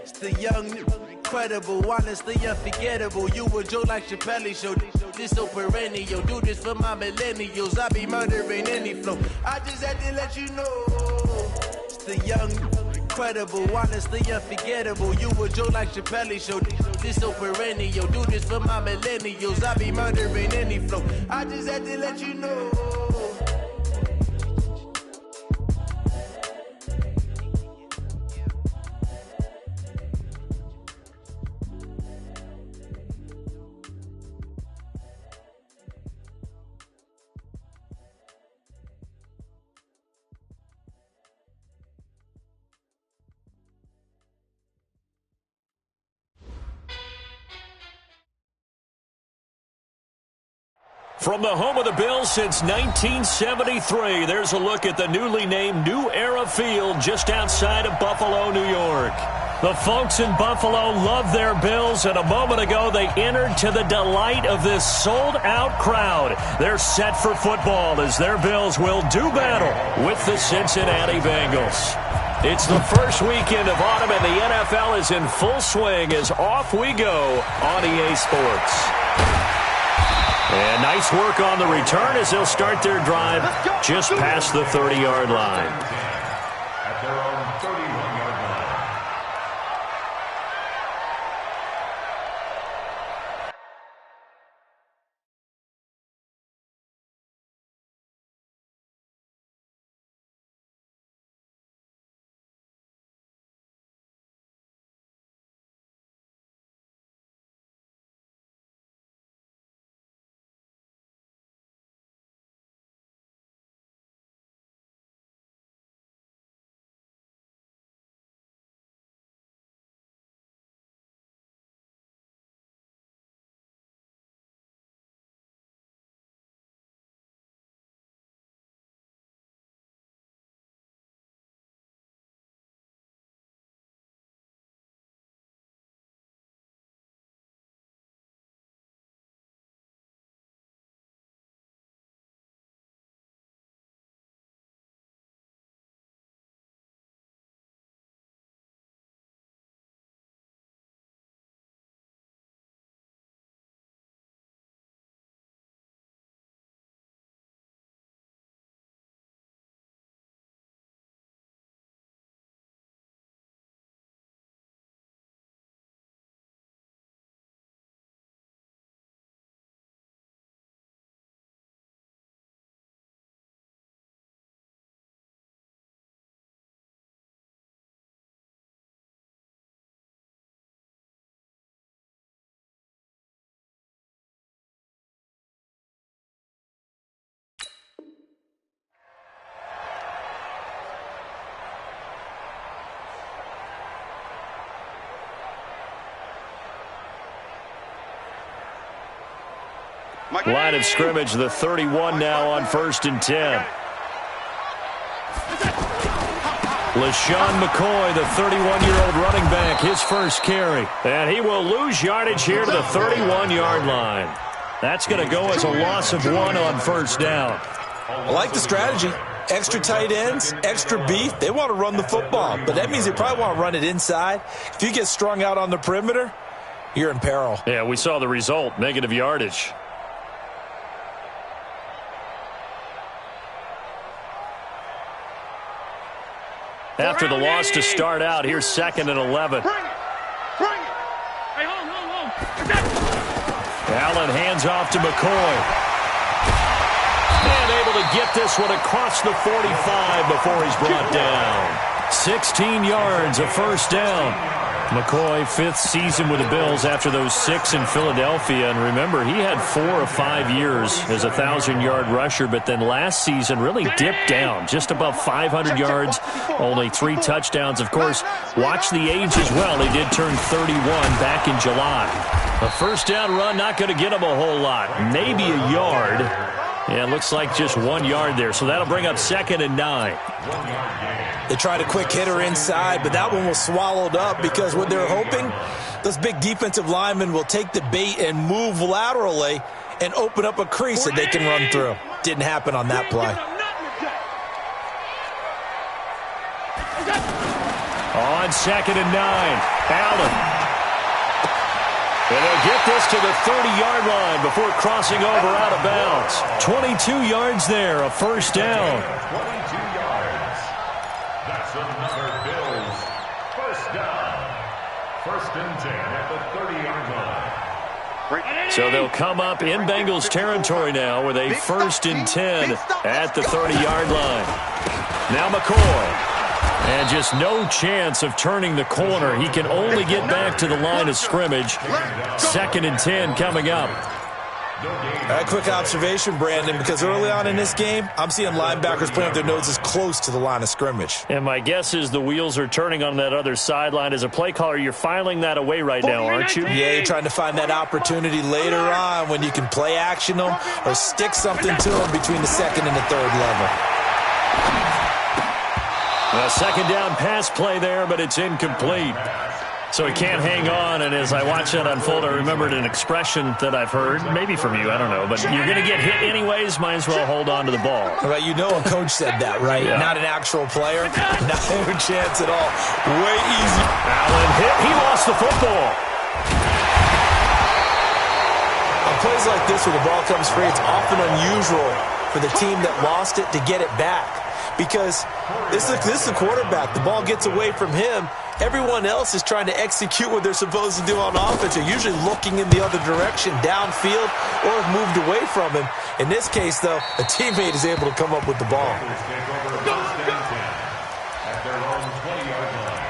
It's the young, incredible, honestly unforgettable. You a joke like Chappelle Show. This so perennial. Do this for my millennials. I be murdering any flow. I just had to let you know. It's the young, incredible, honestly unforgettable. You a joke like Chappelle Show. This so perennial. Do this for my millennials. I be murdering any flow. I just had to let you know. From the home of the Bills since 1973, there's a look at the newly named New Era Field just outside of Buffalo, New York. The folks in Buffalo love their Bills, and a moment ago they entered to the delight of this sold-out crowd. They're set for football as their Bills will do battle with the Cincinnati Bengals. It's the first weekend of autumn, and the NFL is in full swing as off we go on EA Sports. And nice work on the return as they'll start their drive just past the 30-yard line. At their own 31-yard line. Line of scrimmage, the 31 now on 1st and 10. LaShawn McCoy, the 31-year-old running back, his first carry. And he will lose yardage here to the 31-yard line. That's going to go as a loss of 1 on 1st down. I like the strategy. Extra tight ends, extra beef. They want to run the football, but that means they probably want to run it inside. If you get strung out on the perimeter, you're in peril. Yeah, we saw the result, negative yardage. After the loss to start out, here's 2nd and 11. Bring it. Hey, hold. Allen hands off to McCoy. And able to get this one across the 45 before he's brought down. 16 yards, a 1st down. McCoy, 5th season with the Bills after those 6 in Philadelphia. And remember, he had 4 or 5 years as a 1,000-yard rusher, but then last season really dipped down, just above 500 yards, only 3 touchdowns. Of course, watch the age as well. He did turn 31 back in July. A 1st down run, not going to get him a whole lot. Maybe a yard. Yeah, it looks like just 1 yard there. So that'll bring up 2nd and 9. They tried a quick hitter inside, but that one was swallowed up because what they're hoping, those big defensive linemen will take the bait and move laterally and open up a crease that they can run through. Didn't happen on that play. On 2nd and 9, Allen. And they'll get this to the 30-yard line before crossing over out of bounds. 22 yards there, a first down. 22 yards. That's another Bills first down. 1st and 10 at the 30-yard line. So they'll come up in Bengals territory now with a 1st and 10 at the 30-yard line. Now McCoy. And just no chance of turning the corner. He can only get back to the line of scrimmage. 2nd and 10 coming up. A quick observation, Brandon, because early on in this game, I'm seeing linebackers playing with their noses close to the line of scrimmage. And my guess is the wheels are turning on that other sideline. As a play caller, you're filing that away right now, aren't you? Yeah, you're trying to find that opportunity later on when you can play action them or stick something to them between the 2nd and the 3rd level. A 2nd down pass play there, but it's incomplete. So he can't hang on, and as I watch that unfold, I remembered an expression that I've heard, maybe from you, I don't know, but you're going to get hit anyways, might as well hold on to the ball. Well, you know a coach said that, right? Yeah. Not an actual player. Not a chance at all. Way easy. Allen hit. He lost the football. On plays like this where the ball comes free, it's often unusual for the team that lost it to get it back. Because this is the quarterback. The ball gets away from him. Everyone else is trying to execute what they're supposed to do on offense. They're usually looking in the other direction, downfield, or have moved away from him. In this case, though, a teammate is able to come up with the ball. At their own 20-yard line.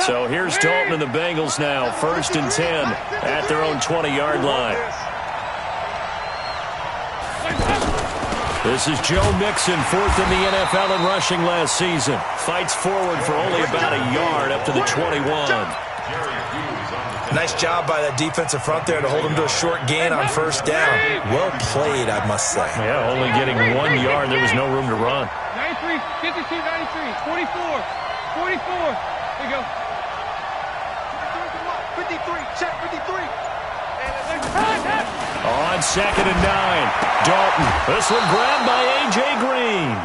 So here's Dalton and the Bengals now, 1st and 10 at their own 20-yard line. This is Joe Mixon, 4th in the NFL in rushing last season. Fights forward for only about a yard up to the 21. Nice job by that defensive front there to hold him to a short gain on 1st down. Well played, I must say. Yeah, only getting 1 yard. There was no room to run. 93, 52, 93, 44, 44. There you go. 53, check 53. On 2nd and 9, Dalton. This one grabbed by A.J. Green.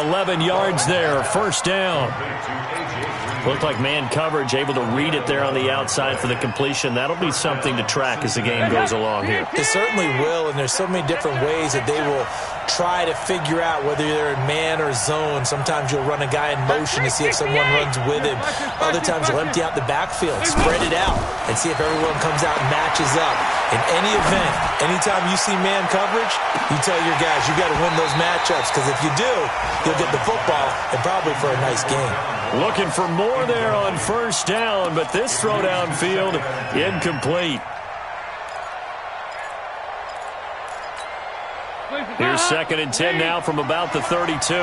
11 yards there, 1st down. Looked like man coverage, able to read it there on the outside for the completion. That'll be something to track as the game goes along here. It certainly will, and there's so many different ways that they will try to figure out whether they're in man or zone. Sometimes you'll run a guy in motion to see if someone runs with him. Other times you'll empty out the backfield, spread it out, and see if everyone comes out and matches up. In any event, anytime you see man coverage, you tell your guys you got to win those matchups, because if you do, you'll get the football and probably for a nice game. Looking for more there on 1st down, but this throw downfield incomplete. Here's 2nd and 10 now from about the 32.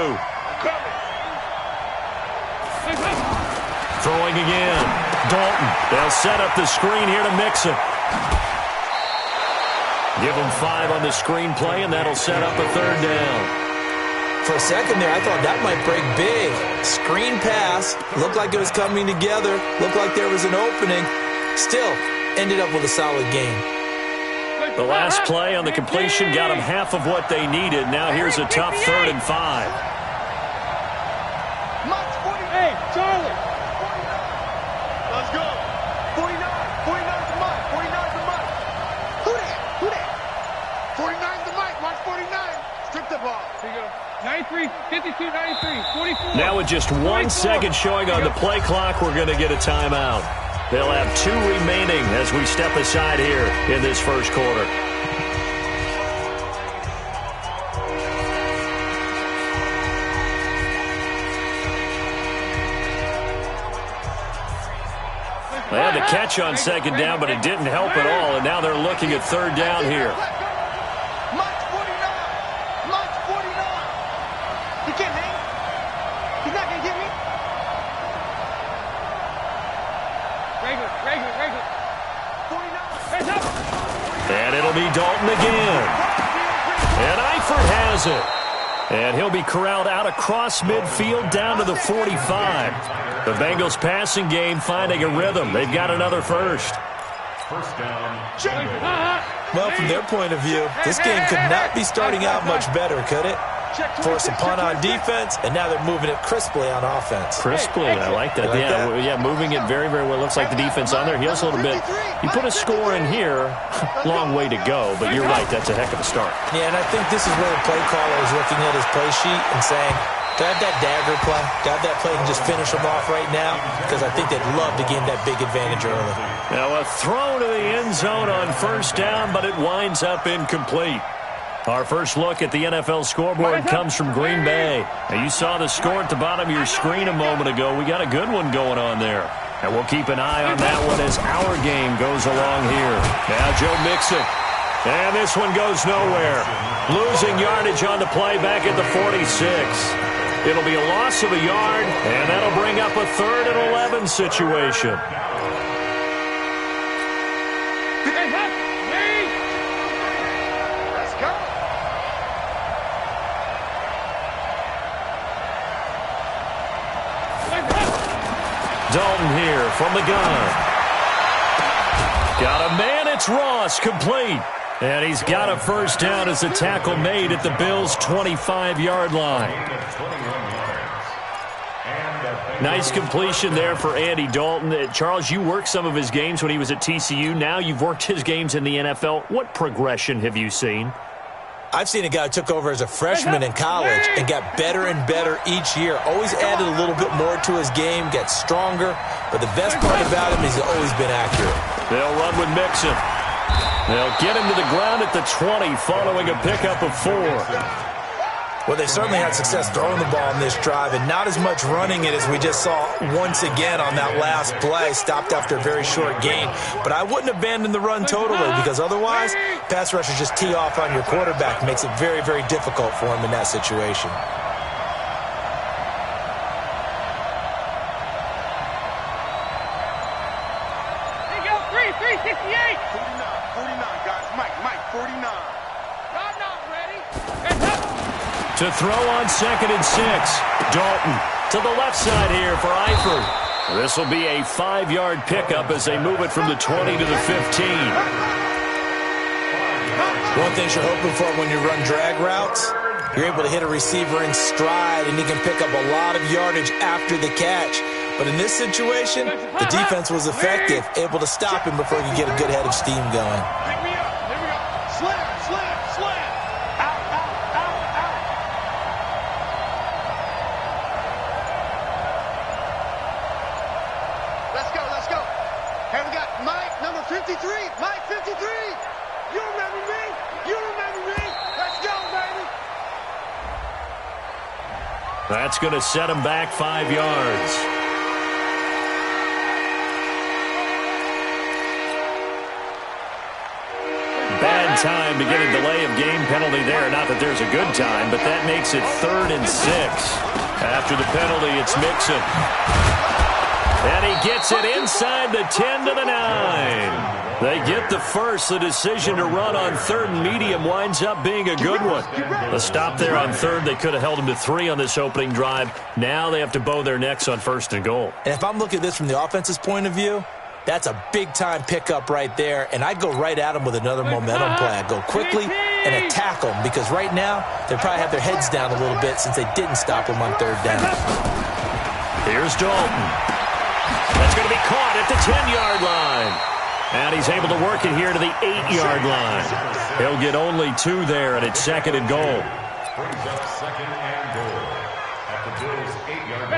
Throwing again. Dalton. They'll set up the screen here to Mixon. Give him 5 on the screen play, and that'll set up a 3rd down. For a second there, I thought that might break big. Screen pass. Looked like it was coming together. Looked like there was an opening. Still, ended up with a solid game. The last play on the completion got them half of what they needed. Now here's a tough 3rd and 5. Hey, Charlie. Let's go. 49. 49's the mic. 49's the mic. Who that? 49's the mic. Watch 49. Strip the ball. Here you go. 93, 52, 93, 44. Now with just 1 second showing on the play clock, we're going to get a timeout. They'll have 2 remaining as we step aside here in this 1st quarter. They had the catch on 2nd down, but it didn't help at all, and now they're looking at 3rd down here. And it'll be Dalton again. And Eifert has it. And he'll be corralled out across midfield down to the 45. The Bengals passing game finding a rhythm. They've got another 1st. 1st down. Well, from their point of view, this game could not be starting out much better, could it? Force a punt on defense, and now they're moving it crisply on offense. Crisply, I like that. Yeah, moving it very, very well. Looks like the defense on there heals a little bit. You put a score in here, long way to go, but you're right, that's a heck of a start. Yeah, and I think this is where the play caller is looking at his play sheet and saying, do I have that dagger play? Do I have that play and just finish them off right now? Because I think they'd love to gain that big advantage early. Now a throw to the end zone on first down, but it winds up incomplete. Our first look at the NFL scoreboard comes from Green Bay. Now, you saw the score at the bottom of your screen a moment ago. We got a good one going on there. And we'll keep an eye on that one as our game goes along here. Now Joe Mixon. And this one goes nowhere. Losing yardage on the play back at the 46. It'll be a loss of a yard, and that'll bring up a 3rd and 11 situation. Dalton here from the gun. Got a man, it's Ross, complete. And he's got a first down as the tackle made at the Bills' 25-yard line. Nice completion there for Andy Dalton. Charles, you worked some of his games when he was at TCU. Now you've worked his games in the NFL. What progression have you seen? I've seen a guy who took over as a freshman in college and got better and better each year. Always added a little bit more to his game, gets stronger. But the best part about him is he's always been accurate. They'll run with Mixon. They'll get him to the ground at the 20 following a pickup of 4. Well, they certainly had success throwing the ball in this drive, and not as much running it as we just saw once again on that last play, stopped after a very short gain. But I wouldn't abandon the run totally, because otherwise, pass rushers just tee off on your quarterback. Makes it very, very difficult for him in that situation. Here you go, 368. 49, guys. Mike, 49. I'm not ready. To throw on 2nd and 6. Dalton to the left side here for Eifert. This will be a 5-yard pickup as they move it from the 20 to the 15. One thing you're hoping for when you run drag routes, you're able to hit a receiver in stride, and he can pick up a lot of yardage after the catch. But in this situation, the defense was effective, able to stop him before he could get a good head of steam going. Pick me up. Here we go. Slam. Out. Let's go. Hey, we got Mike, number 53. Mike, 53. You remember me? Let's go, baby. That's going to set him back 5 yards. Bad time to get a delay of game penalty there. Not that there's a good time, but that makes it 3rd and 6. After the penalty, it's Mixon. And he gets it inside the 10 to the 9. They get the first. The decision to run on 3rd and medium winds up being a good one. The stop there on 3rd, they could have held him to 3 on this opening drive. Now they have to bow their necks on 1st and goal. And if I'm looking at this from the offense's point of view, that's a big-time pickup right there, and I'd go right at him with another momentum play. I'd go quickly and attack them, because right now they probably have their heads down a little bit since they didn't stop him on 3rd down. Here's Dalton. That's going to be caught at the 10-yard line. And he's able to work it here to the 8-yard line. He'll get only 2 there, and it's 2nd and goal.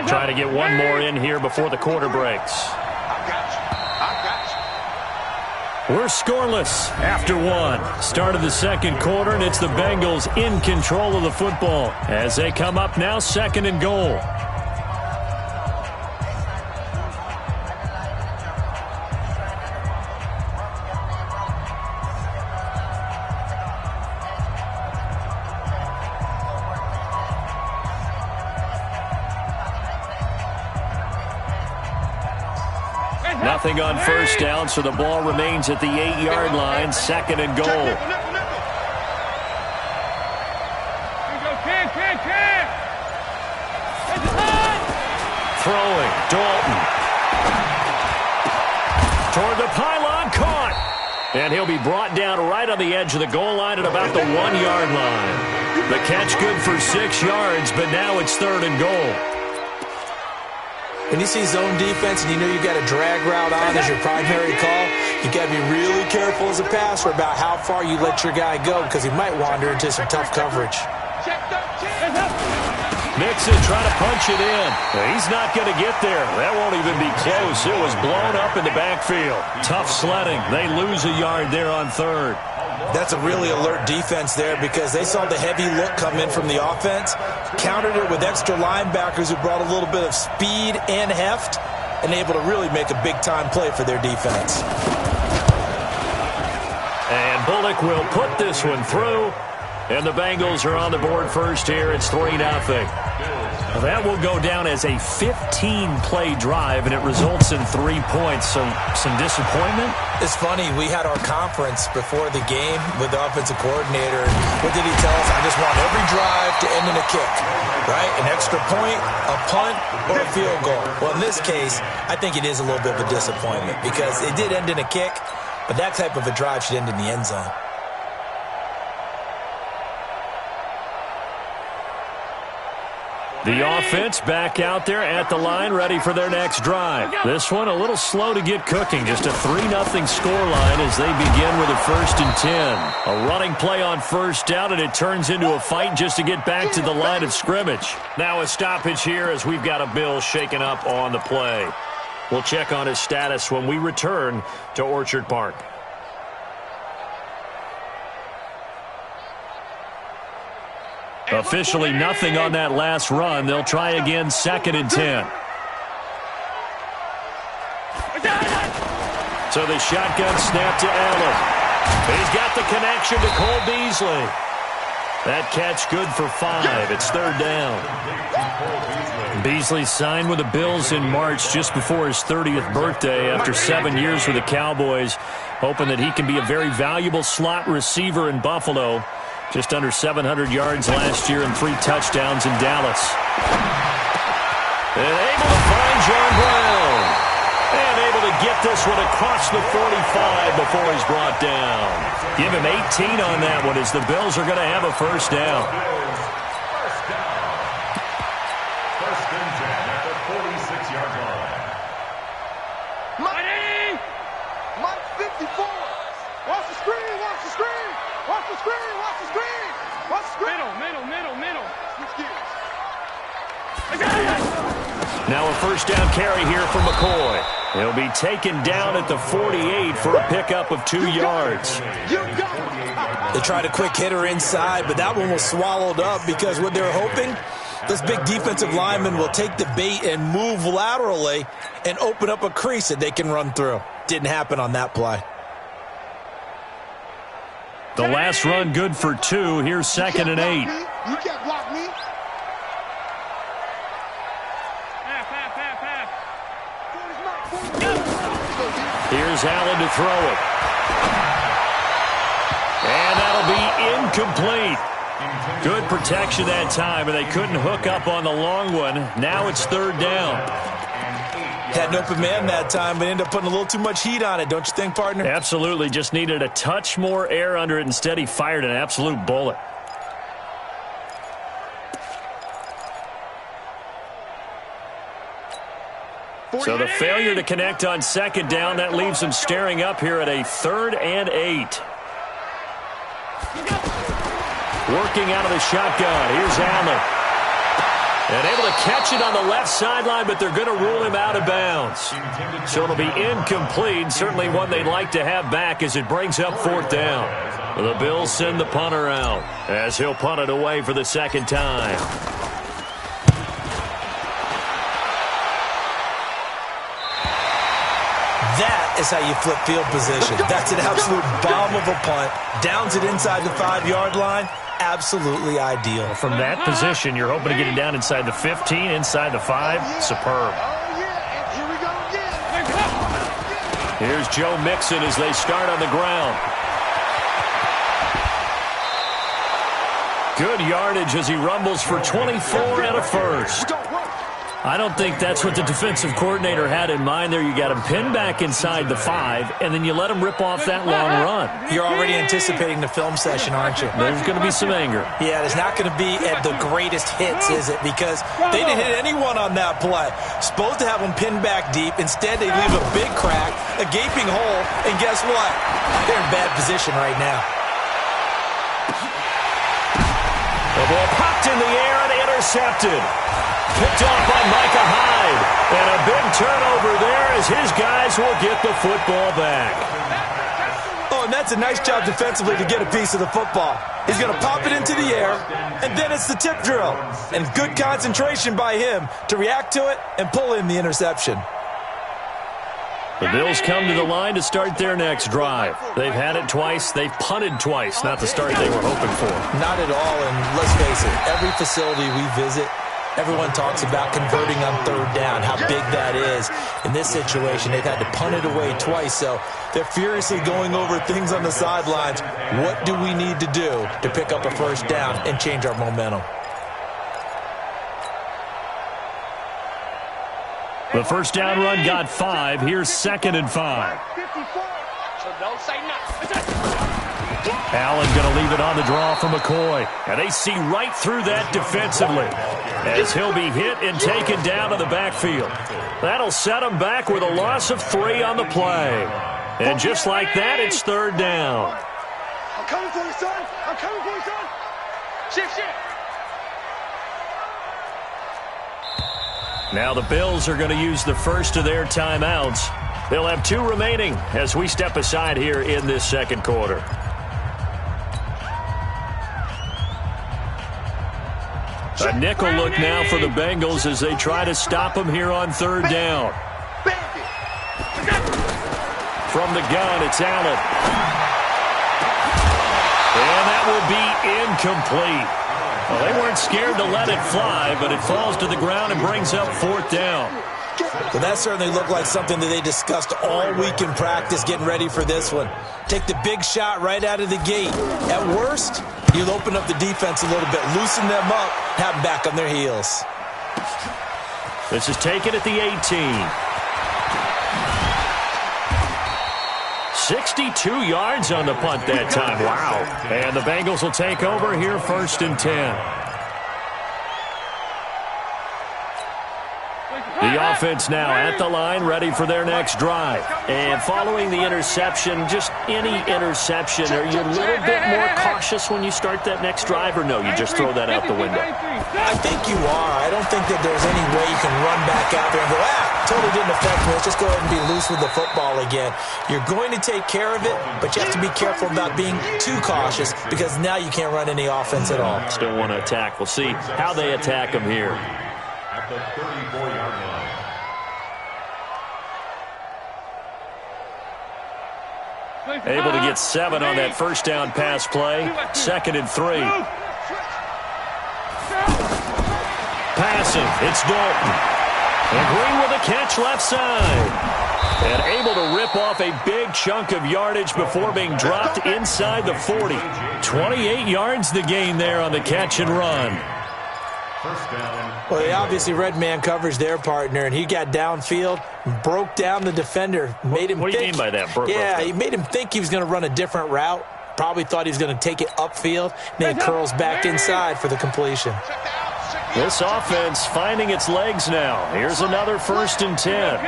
Trying to get one more in here before the quarter breaks. We're scoreless after 1. Start of the 2nd quarter, and it's the Bengals in control of the football as they come up now 2nd and goal. Nothing on first down, so the ball remains at the 8-yard line, 2nd and goal. Throwing, Dalton. Toward the pylon, caught. And he'll be brought down right on the edge of the goal line at about the 1-yard line. The catch good for 6 yards, but now it's 3rd and goal. When you see zone defense and you know you've got a drag route on as your primary call, you got to be really careful as a passer about how far you let your guy go because he might wander into some tough coverage. Mixon trying to punch it in. He's not going to get there. That won't even be close. It was blown up in the backfield. Tough sledding. They lose a yard there on 3rd. That's a really alert defense there because they saw the heavy look come in from the offense, countered it with extra linebackers who brought a little bit of speed and heft, and able to really make a big-time play for their defense. And Bullock will put this one through. And the Bengals are on the board first here. It's 3-0. That will go down as a 15-play drive, and it results in 3 points. So some disappointment? It's funny. We had our conference before the game with the offensive coordinator. What did he tell us? I just want every drive to end in a kick, right? An extra point, a punt, or a field goal. Well, in this case, I think it is a little bit of a disappointment because it did end in a kick, but that type of a drive should end in the end zone. The offense back out there at the line, ready for their next drive. This one a little slow to get cooking. Just a 3-0 scoreline as they begin with a 1st and 10. A running play on 1st down, and it turns into a fight just to get back to the line of scrimmage. Now a stoppage here as we've got a Bill shaken up on the play. We'll check on his status when we return to Orchard Park. Officially nothing on that last run. They'll try again, 2nd and 10. So the shotgun snap to Allen. He's got the connection to Cole Beasley. That catch good for 5. It's 3rd down. Beasley signed with the Bills in March just before his 30th birthday after 7 years with the Cowboys, hoping that he can be a very valuable slot receiver in Buffalo. Just under 700 yards last year and 3 touchdowns in Dallas. And able to find John Brown. And able to get this one across the 45 before he's brought down. Give him 18 on that one as the Bills are going to have a 1st down. First and 10 at the 46-yard line. Money! Mike 54. Watch the screen, watch the screen. Watch the screen, watch the screen. Watch the screen. Middle. Switch gears. Now a 1st down carry here for McCoy. He'll be taken down at the 48 for a pickup of 2 yards. They tried a quick hitter inside, but that one was swallowed up because what they're hoping, this big defensive lineman will take the bait and move laterally and open up a crease that they can run through. Didn't happen on that play. The last run good for 2. Here's 2nd and 8. You can't block me. Here's Allen to throw it. And that'll be incomplete. Good protection that time, and they couldn't hook up on the long one. Now it's 3rd down. Had an open man that time, but ended up putting a little too much heat on it, don't you think, partner? Absolutely. Just needed a touch more air under it. Instead, he fired an absolute bullet. So the failure to connect on 2nd down, that leaves him staring up here at a 3rd and 8. Working out of the shotgun. Here's Allen. And able to catch it on the left sideline, but they're going to rule him out of bounds. So it'll be incomplete. Certainly one they'd like to have back as it brings up 4th down. The Bills send the punter out as he'll punt it away for the 2nd time. That is how you flip field position. That's an absolute bomb of a punt. Downs it inside the 5-yard line. Absolutely ideal. From that position, you're hoping to get it down inside the 15, inside the 5. Superb. Here we go again. Here's Joe Mixon as they start on the ground. Good yardage as he rumbles for 24 and a 1st. I don't think that's what the defensive coordinator had in mind there. You got him pinned back inside the 5, and then you let him rip off that long run. You're already anticipating the film session, aren't you? There's going to be some anger. Yeah, it's not going to be at the greatest hits, is it? Because they didn't hit anyone on that play. Supposed to have them pinned back deep. Instead, they leave a big crack, a gaping hole, and guess what? They're in bad position right now. The ball popped in the air and intercepted. Picked off by Micah Hyde. And a big turnover there as his guys will get the football back. Oh, and that's a nice job defensively to get a piece of the football. He's going to pop it into the air, and then it's the tip drill. And good concentration by him to react to it and pull in the interception. The Bills come to the line to start their next drive. They've had it twice. They've punted twice. Not the start they were hoping for. Not at all, and let's face it, every facility we visit, everyone talks about converting on third down, how big that is. In this situation, they've had to punt it away twice, so they're furiously going over things on the sidelines. What do we need to do to pick up a first down and change our momentum? The first down run got 5. Here's 2nd and 5. Allen going to leave it on the draw for McCoy. And they see right through that defensively as he'll be hit and taken down to the backfield. That'll set him back with a loss of 3 on the play. And just like that, it's 3rd down. I'm coming for you, son. I'm coming for you, son. Shift. Now the Bills are going to use the first of their timeouts. They'll have 2 remaining as we step aside here in this second quarter. A nickel look now for the Bengals as they try to stop them here on 3rd down. From the gun, it's Allen. And that will be incomplete. Well, they weren't scared to let it fly, but it falls to the ground and brings up 4th down. Well, that certainly looked like something that they discussed all week in practice getting ready for this one. Take the big shot right out of the gate. At worst, you'll open up the defense a little bit, loosen them up, have them back on their heels. This is taken at the 18. 62 yards on the punt that time. Wow. And the Bengals will take over here 1st and 10. The offense now at the line, ready for their next drive. And following the interception, just any interception, are you a little bit more cautious when you start that next drive, or no, you just throw that out the window? I think you are. I don't think that there's any way you can run back out there and go, totally didn't affect me. Let's just go ahead and be loose with the football again. You're going to take care of it, but you have to be careful about being too cautious because now you can't run any offense at all. Still want to attack. We'll see how they attack them here. At the 34-yard line. Able to get 7 on that first down pass play. 2nd and 3. Passing. It's Dalton. And Green with a catch left side. And able to rip off a big chunk of yardage before being dropped inside the 40. 28 yards the gain there on the catch and run. Well, they obviously read man coverage their partner, and he got downfield, broke down the defender, made him What do you think, mean by that? he made him think he was going to run a different route. Probably thought he was going to take it upfield, and then curls back inside for the completion. This offense finding its legs now. Here's another 1st and 10.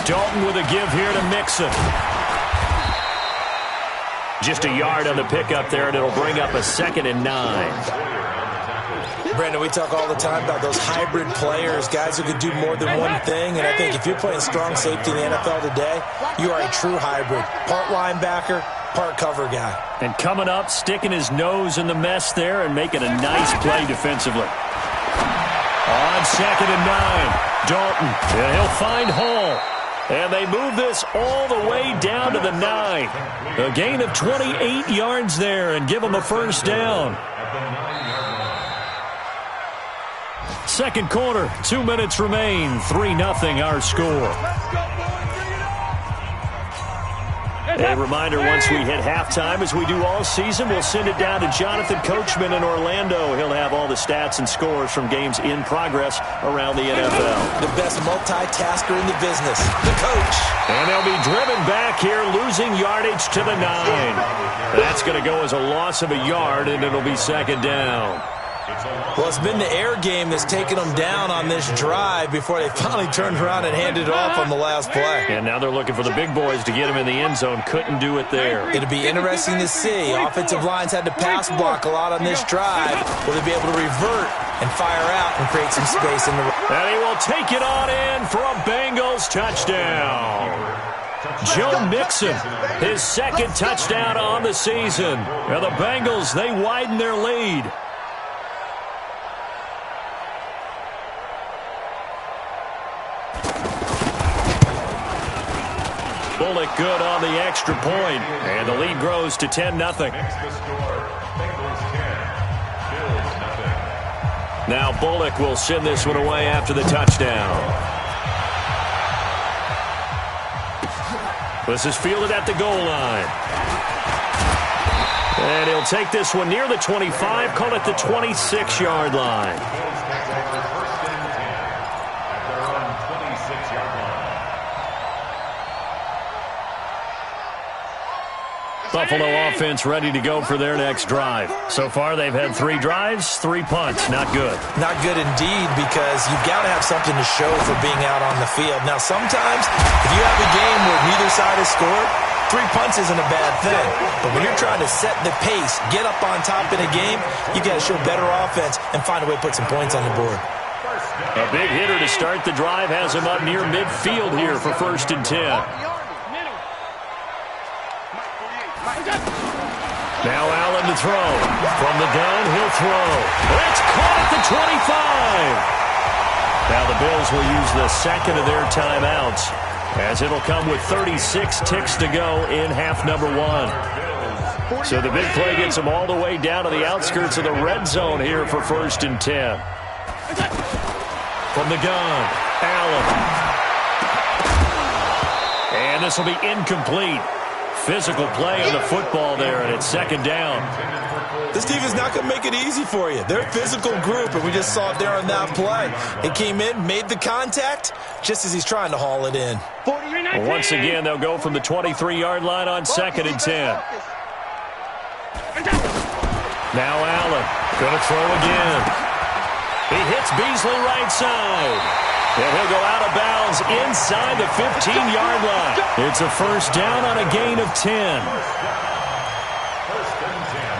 Dalton with a give here to Mixon. Just a yard on the pickup there, and it'll bring up a 2nd and 9. Brandon, we talk all the time about those hybrid players, guys who could do more than one thing, and I think if you're playing strong safety in the NFL today, you are a true hybrid. Part linebacker, part cover guy. And coming up, sticking his nose in the mess there and making a nice play defensively. On 2nd and 9, Dalton, and he'll find Hall. And they move this all the way down to the 9. A gain of 28 yards there and give them a first down. Second quarter, 2 minutes remain. 3-0 our score. A reminder, once we hit halftime, as we do all season, we'll send it down to Jonathan Coachman in Orlando. He'll have all the stats and scores from games in progress around the NFL. The best multitasker in the business, the coach. And they'll be driven back here, losing yardage to the 9. That's going to go as a loss of a yard, and it'll be second down. Well, it's been the air game that's taken them down on this drive before they finally turned around and handed it off on the last play. And now they're looking for the big boys to get him in the end zone. Couldn't do it there. It'll be interesting to see. Offensive lines had to pass block a lot on this drive. Will they be able to revert and fire out and create some space in the... And he will take it on in for a Bengals touchdown. Joe Mixon, his second touchdown on the season. Now the Bengals, they widen their lead. Bullock good on the extra point, and the lead grows to 10-0. Now Bullock will send this one away after the touchdown. This is fielded at the goal line. And he'll take this one near the 25, call it the 26-yard line. Buffalo offense ready to go for their next drive. So far, they've had 3 drives, 3 punts. Not good. Not good indeed, because you've got to have something to show for being out on the field. Now, sometimes, if you have a game where neither side has scored, 3 punts isn't a bad thing. But when you're trying to set the pace, get up on top in a game, you got to show better offense and find a way to put some points on the board. A big hitter to start the drive has him up near midfield here for 1st and 10. Now Allen to throw. From the gun, he'll throw. It's caught at the 25. Now the Bills will use the second of their timeouts, as it'll come with 36 ticks to go in half number 1. So the big play gets them all the way down to the outskirts of the red zone here for 1st and 10. From the gun, Allen. And this will be incomplete. Physical play on the football there, and it's second down. This team is not going to make it easy for you. They're a physical group, and we just saw it there on that play. It came in, made the contact, just as he's trying to haul it in. Well, once again, they'll go from the 23-yard line on 2nd and 10. Now Allen, going to throw again. He hits Beasley right side. And he'll go out of bounds inside the 15-yard line. It's a first down on a gain of 10.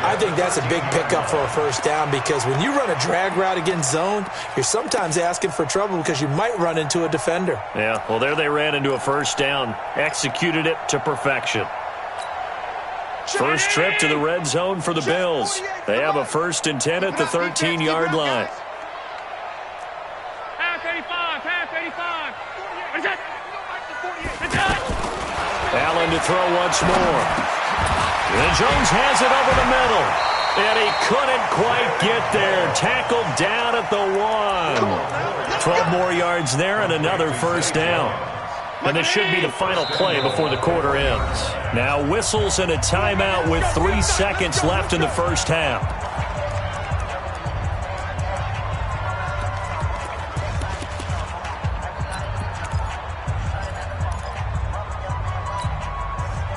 I think that's a big pickup for a first down, because when you run a drag route against zone, you're sometimes asking for trouble because you might run into a defender. Yeah, well, there they ran into a first down. Executed it to perfection. First trip to the red zone for the Bills. They have a 1st and 10 at the 13-yard line. Allen to throw once more. And Jones has it over the middle. And he couldn't quite get there. Tackled down at the 1. 12 more yards there and another first down. And this should be the final play before the quarter ends. Now whistles and a timeout with 3 seconds left in the first half.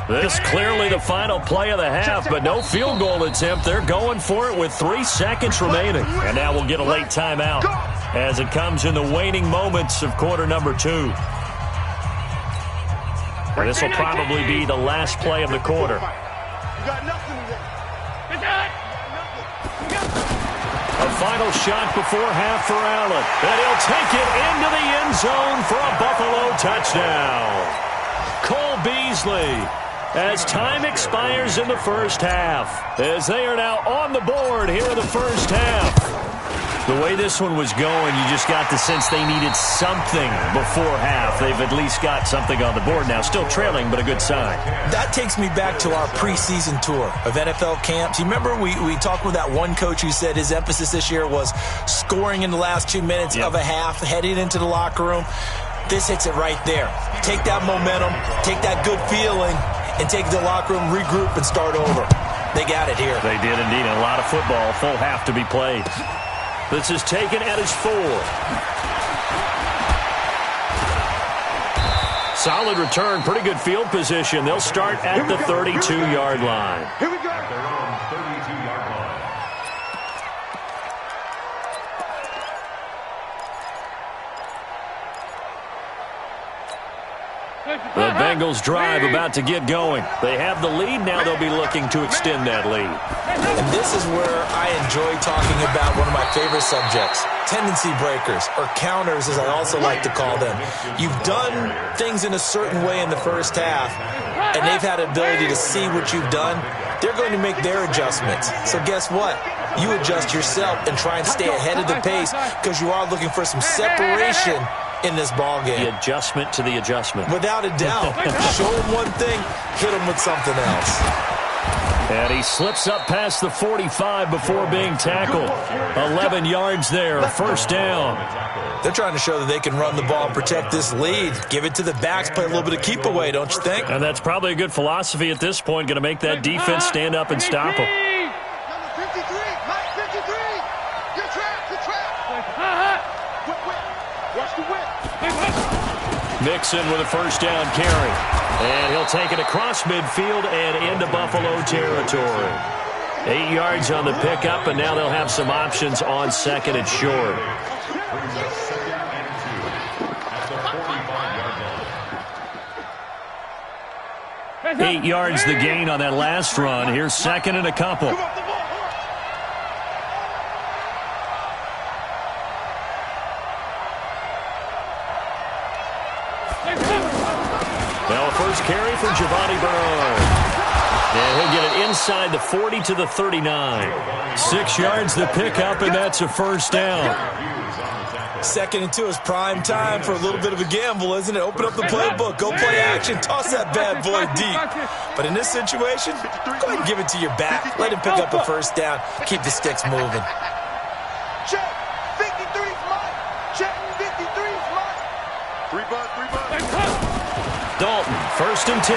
This clearly the final play of the half, but no field goal attempt. They're going for it with 3 seconds remaining. And now we'll get a late timeout as it comes in the waning moments of quarter number 2. This will probably be the last play of the quarter. A final shot before half for Allen. And he'll take it into the end zone for a Buffalo touchdown. Cole Beasley, as time expires in the first half, as they are now on the board here in the first half. The way this one was going, you just got the sense they needed something before half. They've at least got something on the board now. Still trailing, but a good sign. That takes me back to our preseason tour of NFL camps. You remember we talked with that one coach who said his emphasis this year was scoring in the last 2 minutes of a half, heading into the locker room. This hits it right there. Take that momentum, take that good feeling, and take it to the locker room, regroup, and start over. They got it here. They did indeed. A lot of football, full half to be played. This is taken at his 4. Solid return, pretty good field position. They'll start at the 32-yard line. Here we go. At their own 32-yard line. The Bengals drive about to get going. They have the lead. Now they'll be looking to extend that lead. And this is where I enjoy talking about one of my favorite subjects, tendency breakers, or counters as I also like to call them. You've done things in a certain way in the first half, and they've had the ability to see what you've done. They're going to make their adjustments. So guess what? You adjust yourself and try and stay ahead of the pace because you are looking for some separation in this ball game. The adjustment to the adjustment. Without a doubt. Show him one thing, hit him with something else. And he slips up past the 45 before being tackled. 11 yards there, first down. They're trying to show that they can run the ball and protect this lead. Give it to the backs, play a little bit of keep away, don't you think? And that's probably a good philosophy at this point, going to make that defense stand up and stop them. Number 53, Mike 53. You're trapped, you're trapped. Watch the whip. Mixon with a first down carry. And he'll take it across midfield and into Buffalo territory. 8 yards on the pickup, and now they'll have some options on second and short. 8 yards the gain on that last run. Here's second and a couple. Now a first carry for Giovanni Bernard. And he'll get it inside the 40 to the 39. 6 yards the pickup, and that's a first down. Second and 2 is prime time for a little bit of a gamble, isn't it? Open up the playbook, go play action, toss that bad boy deep. But in this situation, go ahead and give it to your back. Let him pick up a first down. Keep the sticks moving. Check. 53's mine. Check. 53's mine. 3 bucks, 3 bucks. Dalton, first and 10.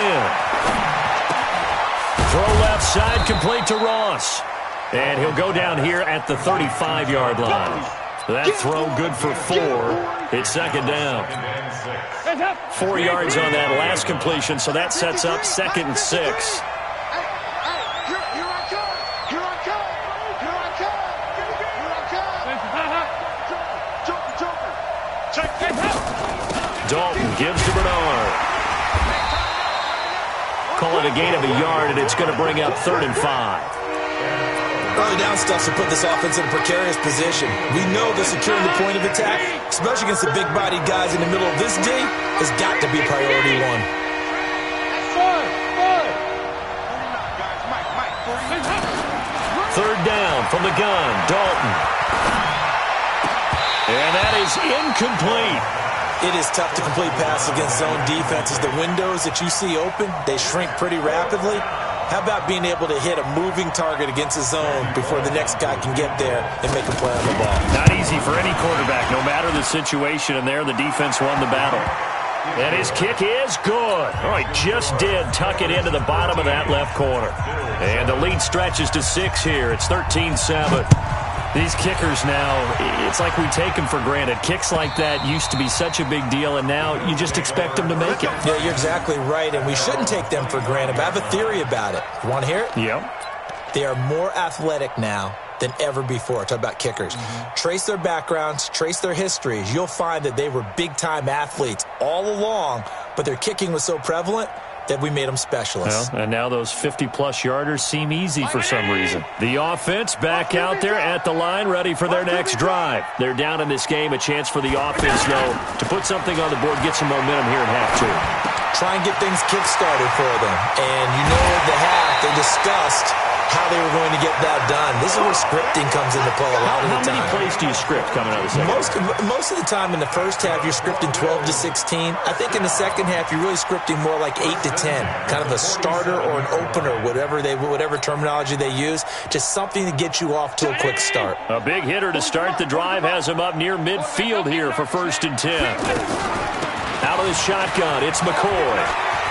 Throw left side, complete to Ross. And he'll go down here at the 35-yard line. That throw good for 4. It's second down. 4 yards on that last completion, so that sets up second and 6. Here I come. Here I come. Here I come. Here I come. Joker. Dalton gives to Bernard. Call it a gain of a yard, and it's going to bring up 3rd and 5. Early down stuff to put this offense in a precarious position. We know that securing the point of attack, especially against the big-bodied guys in the middle of this D, has got to be priority 1. Third down from the gun, Dalton. And that is incomplete. It is tough to complete passes against zone defenses. The windows that you see open, they shrink pretty rapidly. How about being able to hit a moving target against a zone before the next guy can get there and make a play on the ball? Not easy for any quarterback, no matter the situation, and there the defense won the battle. And his kick is good. All right, just did tuck it into the bottom of that left corner. And the lead stretches to 6 here. It's 13-7. These kickers now, it's like we take them for granted. Kicks like that used to be such a big deal, and now you just expect them to make it. Yeah, you're exactly right, and we shouldn't take them for granted. But I have a theory about it. You want to hear it? Yep. They are more athletic now than ever before. Talk about kickers. Trace their backgrounds, trace their histories. You'll find that they were big-time athletes all along, but their kicking was so prevalent that we made them specialists. Well, and now those 50-plus yarders seem easy for some reason. The offense back out there at the line, ready for their next drive. They're down in this game. A chance for the offense, though, to put something on the board, get some momentum here in half 2. Try and get things kick-started for them. And you know at the half, they discussed how they were going to get that done. This is where scripting comes into play a lot of the time. How many plays do you script coming out of the second? Most of the time in the first half, you're scripting 12 to 16. I think in the second half, you're really scripting more like 8 to 10. Kind of a starter or an opener, whatever terminology they use. Just something to get you off to a quick start. A big hitter to start the drive has him up near midfield here for 1st and 10. Out of the shotgun, it's McCoy.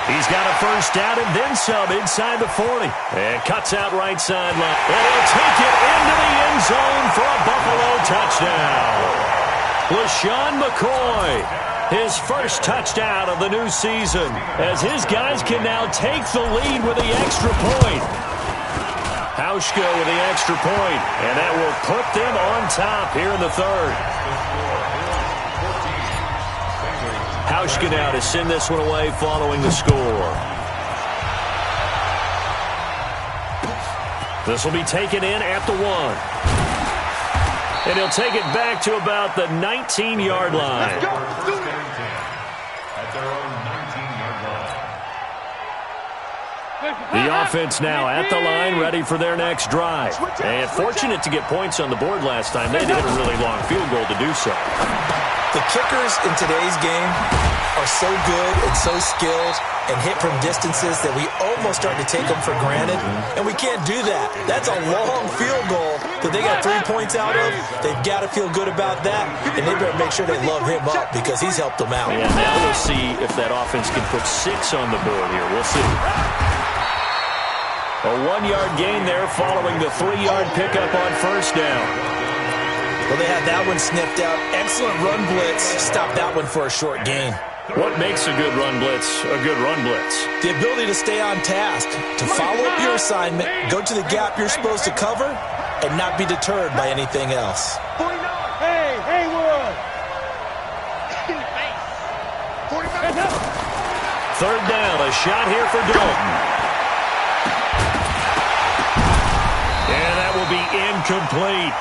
He's got a first down and then some inside the 40. And cuts out right sideline. And he'll take it into the end zone for a Buffalo touchdown. LaShawn McCoy, his first touchdown of the new season, as his guys can now take the lead with the extra point. Hauschka with the extra point, and that will put them on top here in the third. Hauschka now to send this one away following the score. This will be taken in at the 1. And he'll take it back to about the 19-yard line. At their own 19-yard line. The offense now at the line, ready for their next drive. And fortunate to get points on the board last time. They hit a really long field goal to do so. The kickers in today's game are so good and so skilled and hit from distances that we almost start to take them for granted, and we can't do that. That's a long field goal that they got 3 points out of. They've got to feel good about that, and they better make sure they love him up because he's helped them out. Yeah, now we'll see if that offense can put 6 on the board here. We'll see. A 1-yard gain there following the 3-yard pickup on first down. Well, they had that one sniffed out. Excellent run blitz. Stop that one for a short gain. What makes a good run blitz a good run blitz? The ability to stay on task, to follow up your assignment, go to the gap you're supposed to cover, and not be deterred by anything else. 49. Hey, Haywood. In the face. 49. Third down, a shot here for Dalton. And that will be incomplete.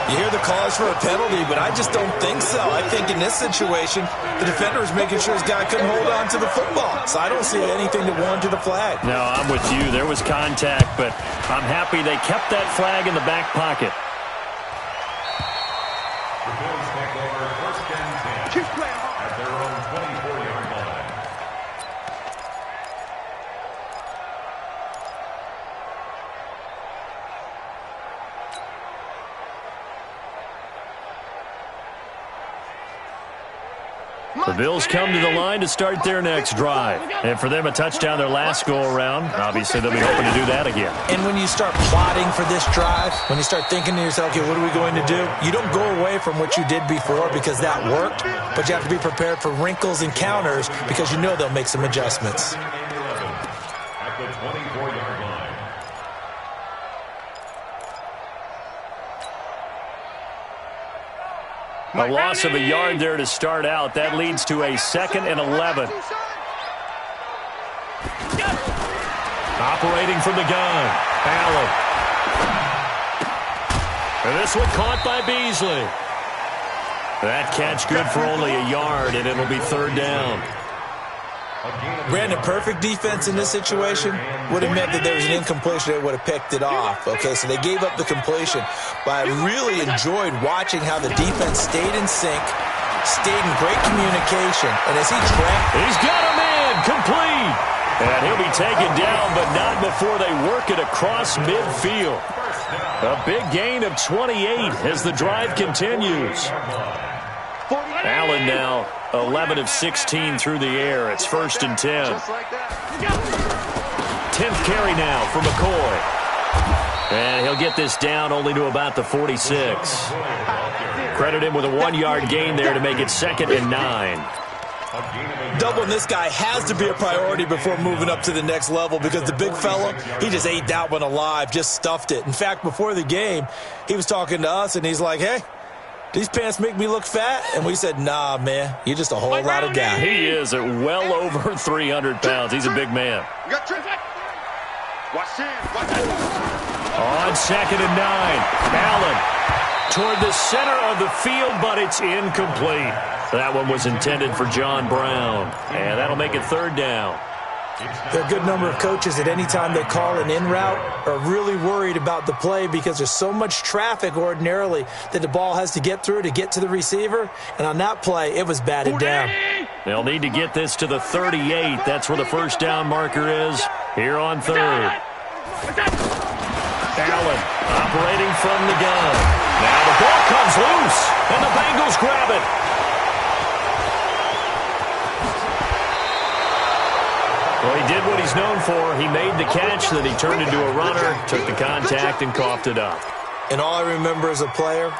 You hear the cause for a penalty, but I just don't think so. I think in this situation, the defender is making sure his guy couldn't hold on to the football. So I don't see anything to warrant a flag. No, I'm with you. There was contact, but I'm happy they kept that flag in the back pocket. The Bills take over first and 10 at their own 24-yard line. The Bills come to the line to start their next drive. And for them, a touchdown their last go-around. Obviously, they'll be hoping to do that again. And when you start plotting for this drive, when you start thinking to yourself, okay, what are we going to do? You don't go away from what you did before because that worked, but you have to be prepared for wrinkles and counters because you know they'll make some adjustments. At the 24-yard line. A loss of a yard there to start out. That leads to a 2nd and 11. Operating from the gun, Allen. And this one caught by Beasley. That catch good for only a yard, and it'll be third down. Brandon, perfect defense in this situation would have meant that there was an incompletion. They would have picked it off. Okay, so they gave up the completion. But I really enjoyed watching how the defense stayed in sync, stayed in great communication. And as he tracked... He's got him in, complete. And he'll be taken down, but not before they work it across midfield. A big gain of 28 as the drive continues. Allen now 11 of 16 through the air. It's 1st and 10. 10th carry now for McCoy. And he'll get this down only to about the 46. Credit him with a 1-yard gain there to make it 2nd and 9. Doubling this guy has to be a priority before moving up to the next level because the big fella, he just ate that one alive, just stuffed it. In fact, before the game, he was talking to us, and he's like, hey, these pants make me look fat? And we said, nah, man, you're just a whole lot of guy. He is at well over 300 pounds. He's a big man. Watch in. On 2nd and 9, Allen toward the center of the field, but it's incomplete. That one was intended for John Brown, and that'll make it 3rd down. There are a good number of coaches at any time they call an in route are really worried about the play because there's so much traffic ordinarily that the ball has to get through to get to the receiver. And on that play, it was batted down. They'll need to get this to the 38. That's where the first down marker is here on 3rd. Allen operating from the gun. Now the ball comes loose, and the Bengals grab it. Well, he did what he's known for. He made the catch, then he turned into a runner, took the contact, and coughed it up. And all I remember as a player,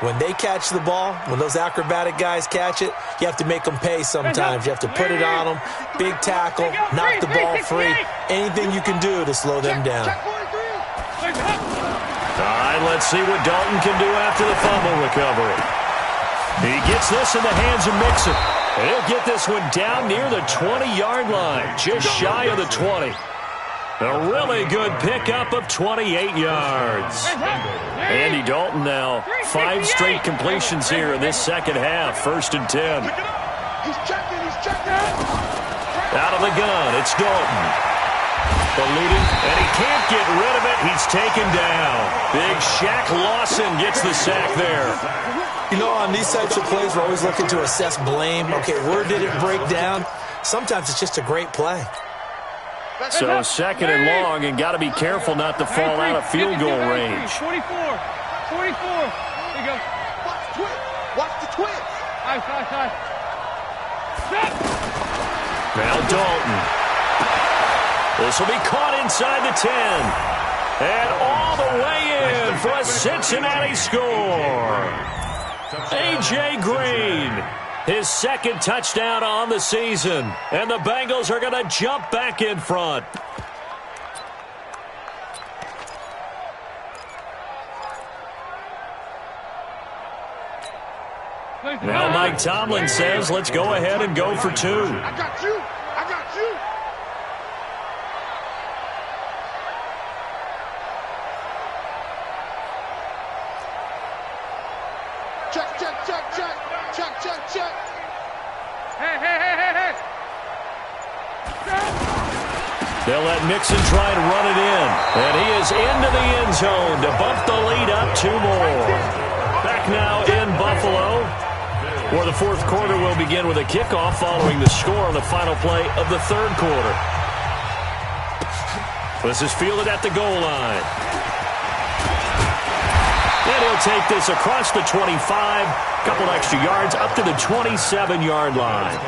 when they catch the ball, when those acrobatic guys catch it, you have to make them pay sometimes. You have to put it on them, big tackle, knock the ball free, anything you can do to slow them down. All right, let's see what Dalton can do after the fumble recovery. He gets this in the hands of Mixon. He'll get this one down near the 20-yard line, just shy of the 20. A really good pickup of 28 yards. Andy Dalton now 5 straight completions here in this second half, 1st and 10. He's checking. Out of the gun, it's Dalton. Eluding, and he can't get rid of it. He's taken down. Big Shaq Lawson gets the sack there. You know, on these types of plays, we're always looking to assess blame. Okay, where did it break down? Sometimes it's just a great play. So 2nd and long, and got to be careful not to fall out of field goal range. 44. There you go. Watch the twist. Side. Now Dalton. This will be caught inside the 10. And all the way in for a Cincinnati score. A.J. Green, his 2nd touchdown on the season. And the Bengals are going to jump back in front. Now Mike Tomlin says, let's go ahead and go for 2. I got you. Check. Hey. They'll let Mixon try and run it in. And he is into the end zone to bump the lead up 2 more. Back now in Buffalo, where the 4th quarter will begin with a kickoff following the score on the final play of the 3rd quarter. This is fielded at the goal line. And he'll take this across the 25, couple extra yards up to the 27-yard line.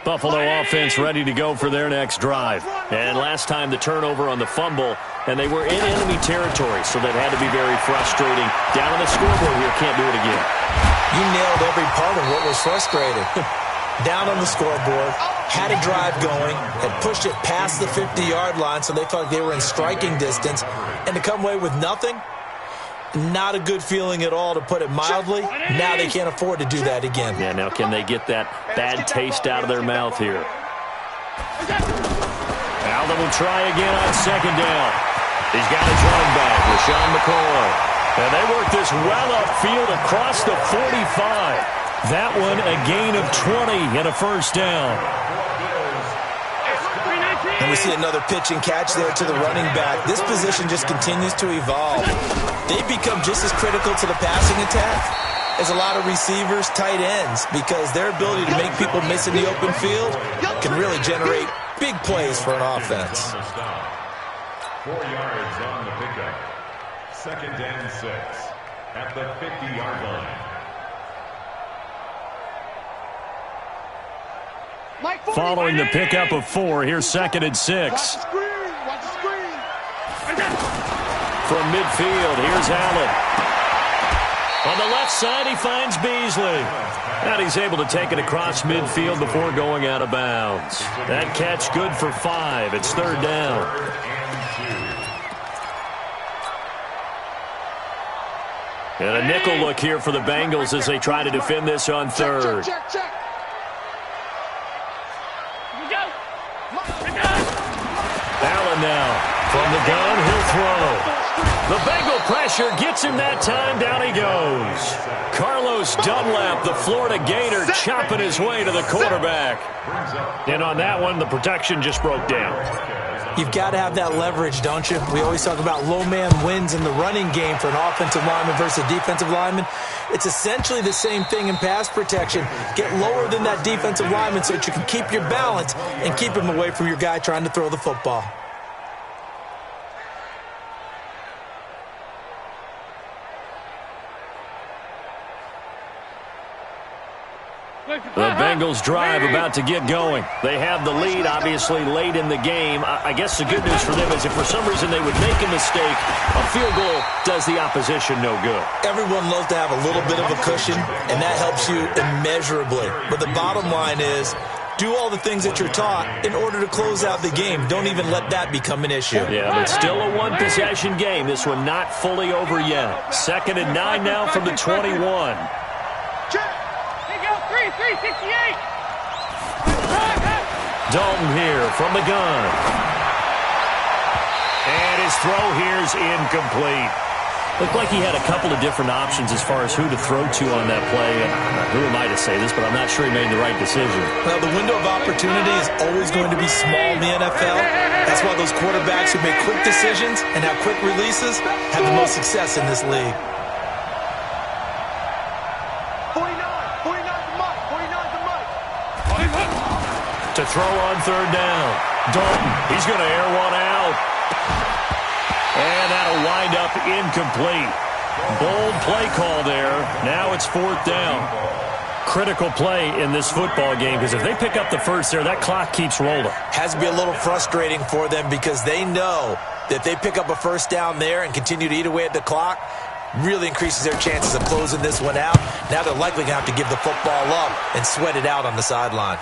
Buffalo offense ready to go for their next drive. And last time the turnover on the fumble, and they were in enemy territory, so that had to be very frustrating. Down on the scoreboard here, can't do it again. You nailed every part of what was frustrating. Down on the scoreboard, had a drive going, had pushed it past the 50-yard line, so they felt like they were in striking distance, and to come away with nothing, not a good feeling at all, to put it mildly. Now they can't afford to do that again. Yeah, now can they get that bad taste out of their mouth here? Allen will try again on 2nd down. He's got his running back, LaShawn McCoy. And they work this well upfield across the 45. That one a gain of 20 and a 1st down. And we see another pitch and catch there to the running back. This position just continues to evolve. They become just as critical to the passing attack as a lot of receivers, tight ends, because their ability to make people miss in the open field can really generate big plays for an offense. 4 yards on the pickup. 2nd and 6 at the 50-yard line. Following the pickup of 4, here's 2nd and 6. Watch the screen. From midfield, here's Allen. On the left side, he finds Beasley. And he's able to take it across midfield before going out of bounds. That catch good for 5. It's 3rd down. And a nickel look here for the Bengals as they try to defend this on 3rd. Check. Allen now from the gun, he'll throw. The Bengal pressure gets him that time. Down he goes. Carlos Dunlap, the Florida Gator, chopping his way to the quarterback. And on that one, the protection just broke down. You've got to have that leverage, don't you? We always talk about low man wins in the running game for an offensive lineman versus a defensive lineman. It's essentially the same thing in pass protection. Get lower than that defensive lineman so that you can keep your balance and keep him away from your guy trying to throw the football. The Bengals drive about to get going. They have the lead, obviously, late in the game. I guess the good news for them is if for some reason they would make a mistake, a field goal does the opposition no good. Everyone loves to have a little bit of a cushion, and that helps you immeasurably. But the bottom line is, do all the things that you're taught in order to close out the game. Don't even let that become an issue. Yeah, but still a one-possession game. This one not fully over yet. 2nd and 9 now from the 21. 368. Dalton here from the gun. And his throw here's incomplete. Looked like he had a couple of different options as far as who to throw to on that play. Who am I to say this, but I'm not sure he made the right decision. Well, the window of opportunity is always going to be small in the NFL. That's why those quarterbacks who make quick decisions and have quick releases have the most success in this league. To throw on 3rd down. Dalton, he's going to air one out. And that'll wind up incomplete. Bold play call there. Now it's 4th down. Critical play in this football game because if they pick up the first there, that clock keeps rolling. Has to be a little frustrating for them because they know that if they pick up a first down there and continue to eat away at the clock, really increases their chances of closing this one out. Now they're likely going to have to give the football up and sweat it out on the sideline.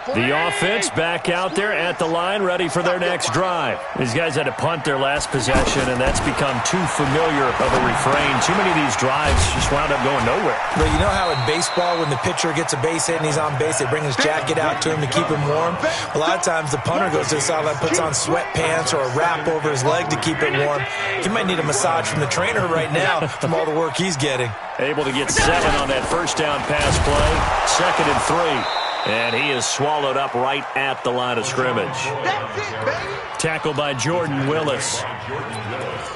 The offense back out there at the line, ready for their next drive. These guys had to punt their last possession, and that's become too familiar of a refrain. Too many of these drives just wound up going nowhere. But you know how in baseball, when the pitcher gets a base hit and he's on base, they bring his jacket out to him to keep him warm? A lot of times the punter goes to the sideline, puts on sweatpants or a wrap over his leg to keep it warm. He might need a massage from the trainer right now from all the work he's getting. Able to get 7 on that first down pass play. 2nd and 3. And he is swallowed up right at the line of scrimmage. Tackled by Jordan Willis.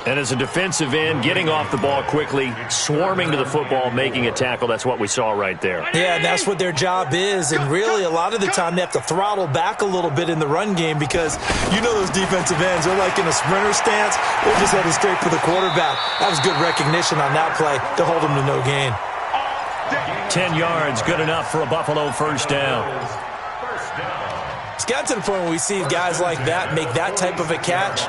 And as a defensive end, getting off the ball quickly, swarming to the football, making a tackle. That's what we saw right there. Yeah, that's what their job is. And really, a lot of the time, they have to throttle back a little bit in the run game because you know those defensive ends, they're like in a sprinter stance. They're just headed straight for the quarterback. That was good recognition on that play to hold him to no gain. 10 yards, good enough for a Buffalo first down. It's got to the point where we see guys like that make that type of a catch.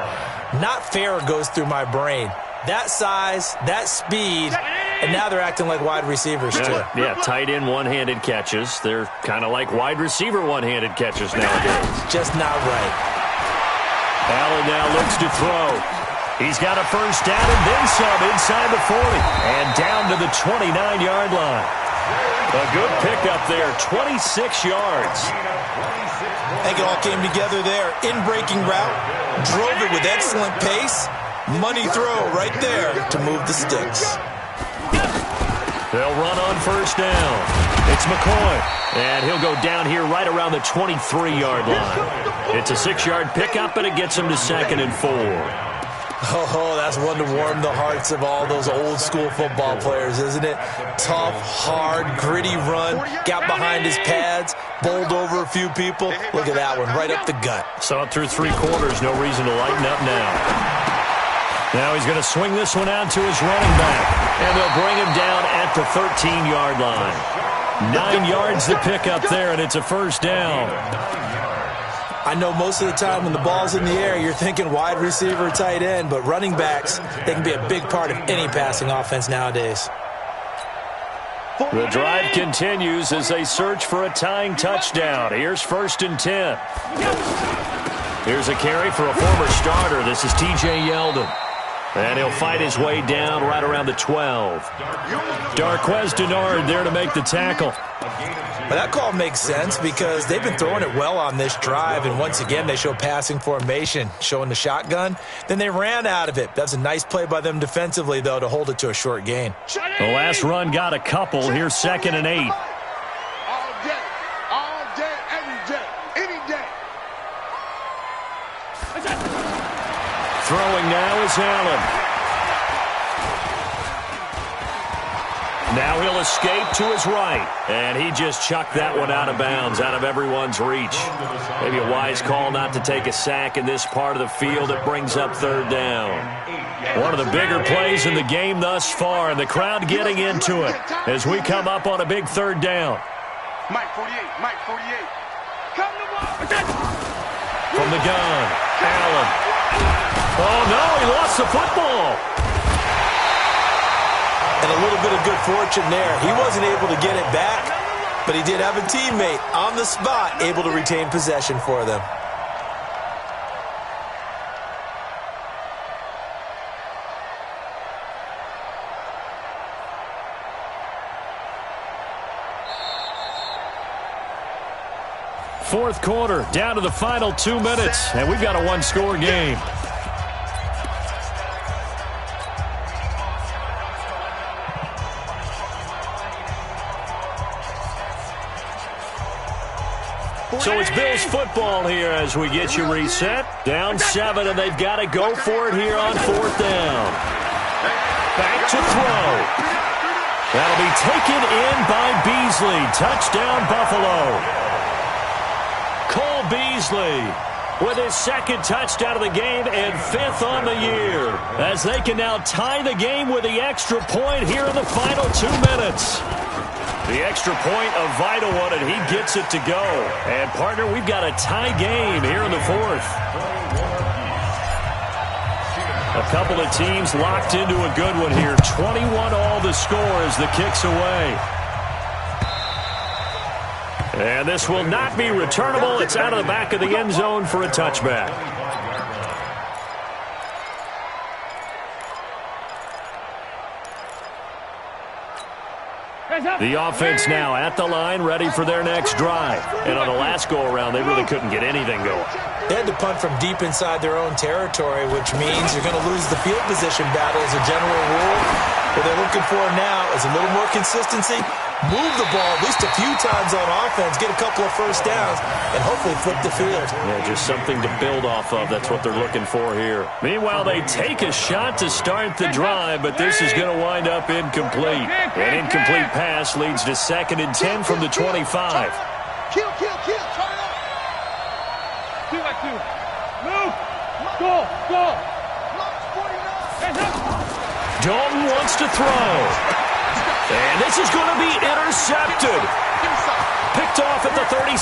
Not fair goes through my brain. That size, that speed, and now they're acting like wide receivers too. Yeah, tight end one-handed catches. They're kind of like wide receiver one-handed catches nowadays. Just not right. Allen now looks to throw. He's got a first down and then some inside the 40. And down to the 29-yard line. A good pickup there, 26 yards. I think it all came together there. In-breaking route, drove it with excellent pace. Money throw right there to move the sticks. They'll run on first down. It's McCoy. And he'll go down here right around the 23-yard line. It's a 6-yard pickup, and it gets him to 2nd and 4. Oh, that's one to warm the hearts of all those old-school football players, isn't it? Tough, hard, gritty run, got behind his pads, bowled over a few people. Look at that one, right up the gut. Saw it through 3 quarters, no reason to lighten up now. Now he's going to swing this one out to his running back, and they'll bring him down at the 13-yard line. 9 yards to pick up there, and it's a first down. I know most of the time when the ball's in the air, you're thinking wide receiver, tight end, but running backs, they can be a big part of any passing offense nowadays. The drive continues as they search for a tying touchdown. Here's 1st and 10. Here's a carry for a former starter. This is T.J. Yeldon. And he'll fight his way down right around the 12. Darquez Denard there to make the tackle. Well, that call makes sense because they've been throwing it well on this drive, and once again they show passing formation, showing the shotgun. Then they ran out of it. That's a nice play by them defensively, though, to hold it to a short gain. The last run got a couple. Here's 2nd and 8. All day, every day, any day. Throwing now is Allen. Now he'll escape to his right. And he just chucked that one out of bounds, out of everyone's reach. Maybe a wise call not to take a sack in this part of the field. It brings up 3rd down. One of the bigger plays in the game thus far, and the crowd getting into it as we come up on a big 3rd down. Mike 48, Mike 48. Come to ball. From the gun, Allen. Oh, no, he lost the football. And a little bit of good fortune there. He wasn't able to get it back, but he did have a teammate on the spot able to retain possession for them. Fourth quarter, down to the final 2 minutes, and we've got a one-score game. So it's Bills football here as we get you reset. Down 7, and they've got to go for it here on 4th down. Back to throw. That'll be taken in by Beasley. Touchdown, Buffalo. Cole Beasley with his 2nd touchdown of the game and 5th on the year, as they can now tie the game with the extra point here in the final 2 minutes. The extra point, a vital one, and he gets it to go. And, partner, we've got a tie game here in the 4th. A couple of teams locked into a good one here. 21 all the score as the kick's away. And this will not be returnable. It's out of the back of the end zone for a touchback. The offense now at the line, ready for their next drive. And on the last go-around, they really couldn't get anything going. They had to punt from deep inside their own territory, which means you're going to lose the field position battle as a general rule. What they're looking for now is a little more consistency, move the ball at least a few times on offense, get a couple of first downs, and hopefully flip the field. Yeah, just something to build off of. That's what they're looking for here. Meanwhile, they take a shot to start the drive, but this is going to wind up incomplete. An incomplete pass leads to 2nd and 10 from the 25. Kill, kill, kill. Turn up. 2-by-2. Move. Go. Dalton wants to throw. And this is going to be intercepted. Picked off at the 36.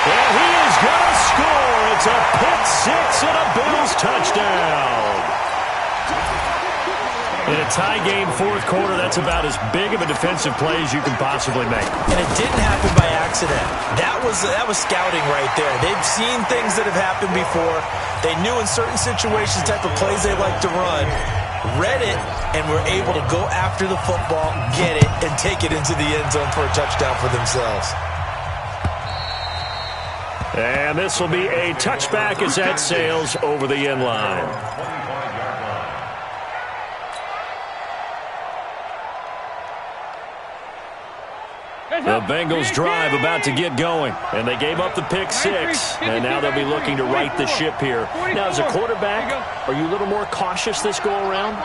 And he is going to score. It's a pick 6 and a Bills touchdown. In a tie game, 4th quarter, that's about as big of a defensive play as you can possibly make. And it didn't happen by accident. That was scouting right there. They've seen things that have happened before. They knew in certain situations the type of plays they like to run, read it, and were able to go after the football, get it, and take it into the end zone for a touchdown for themselves. And this will be a touchback as that sails over the end line. The Bengals drive about to get going, and they gave up the pick 6, and now they'll be looking to right the ship here. Now, as a quarterback, are you a little more cautious this go-around?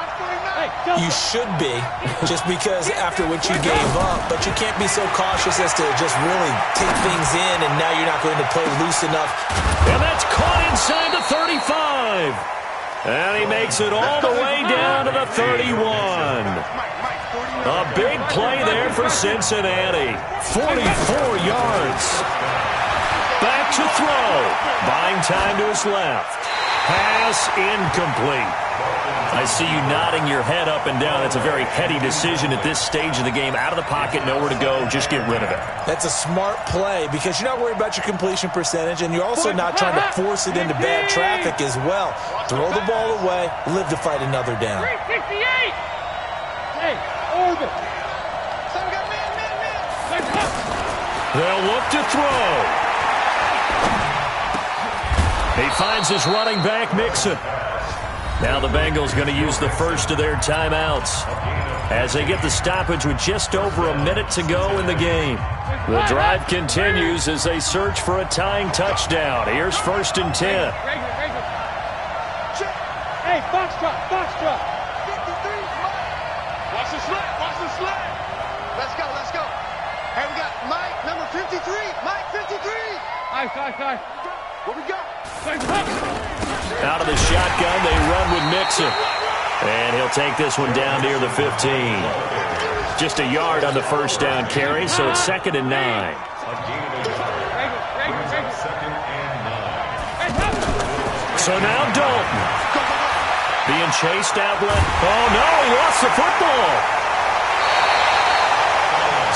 You should be, just because after what you gave up, but you can't be so cautious as to just really take things in, and now you're not going to play loose enough. And that's caught inside the 35. And he makes it all the way down to the 31. A big play there for Cincinnati. 44 yards. Back to throw. Buying time to his left. Pass incomplete. I see you nodding your head up and down. It's a very heady decision at this stage of the game. Out of the pocket, nowhere to go. Just get rid of it. That's a smart play because you're not worried about your completion percentage, and you're also not trying to force it into bad traffic as well. Throw the ball away, live to fight another down. 368! Hey, over. They'll look to throw. He finds his running back, Mixon. Now the Bengals going to use the first of their timeouts as they get the stoppage with just over a minute to go in the game. The drive continues as they search for a tying touchdown. Here's 1st and 10. Hey, box truck, box truck. 53. Watch the sled, watch the sled. Let's go, let's go. Hey, we got Mike, number 53. Mike, 53. Aye. What we got? Out of the shotgun, they run with Mixon. And he'll take this one down near the 15. Just a yard on the first down carry, so it's 2nd and 9. So now Dalton. Being chased out. Oh, no, he lost the football.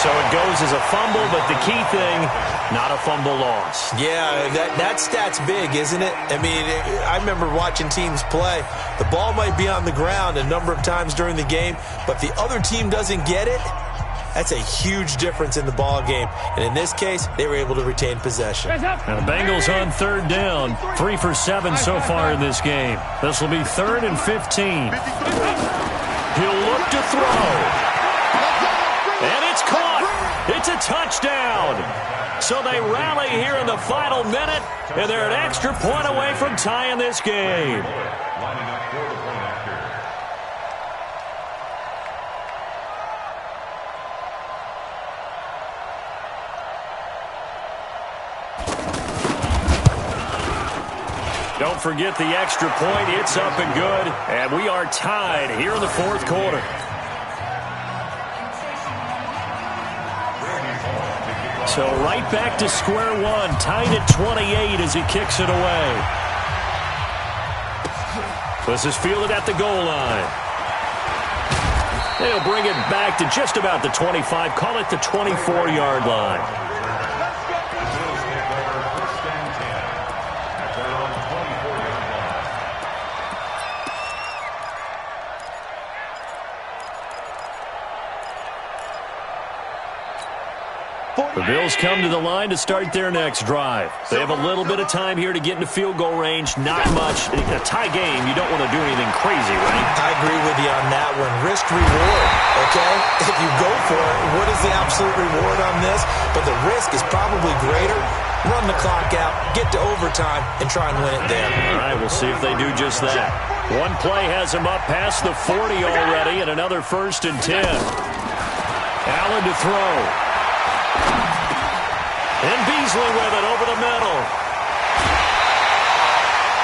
So it goes as a fumble, but the key thing, not a fumble loss. Yeah, that stat's big, isn't it? I mean, I remember watching teams play. The ball might be on the ground a number of times during the game, but the other team doesn't get it. That's a huge difference in the ball game. And in this case, they were able to retain possession. Now the Bengals on 3rd down. 3 for 7 so far in this game. This will be 3rd and 15. He'll look to throw. And it's caught. It's a touchdown. So they rally here in the final minute, and they're an extra point away from tying this game. Lining up for the point after. Don't forget the extra point. It's up and good, and we are tied here in the 4th quarter. So right back to square one, tied at 28 as he kicks it away. This is fielded at the goal line. They'll bring it back to just about the 25, call it the 24-yard line. The Bills come to the line to start their next drive. They have a little bit of time here to get into field goal range. Not much. In a tie game, you don't want to do anything crazy, right? I agree with you on that one. Risk reward, okay? If you go for it, what is the absolute reward on this? But the risk is probably greater. Run the clock out, get to overtime, and try and win it there. All right, we'll see if they do just that. One play has him up past the 40 already, and another 1st and 10. Allen to throw. And Beasley with it over the middle.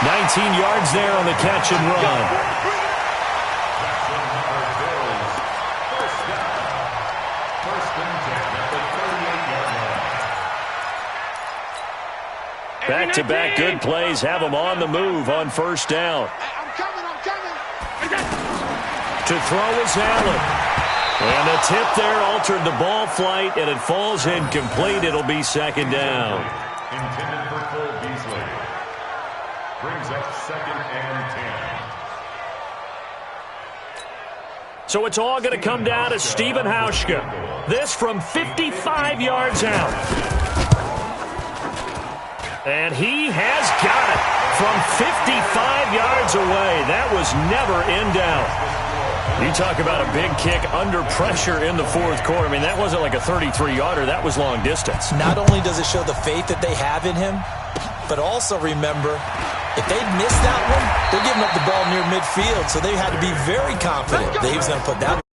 19 yards there on the catch and run. Back-to-back good plays have them on the move on 1st down. I'm coming. To throw is Allen. And a tip there altered the ball flight, and it falls incomplete. It'll be 2nd down. Intended for Cole Beasley. Brings up 2nd and 10. So it's all going to come down to Stephen Hauschka. This from 55 yards out. And he has got it from 55 yards away. That was never in doubt. You talk about a big kick under pressure in the 4th quarter. I mean, that wasn't like a 33-yarder. That was long distance. Not only does it show the faith that they have in him, but also remember, if they miss that one, they're giving up the ball near midfield, so they had to be very confident that he was going to put that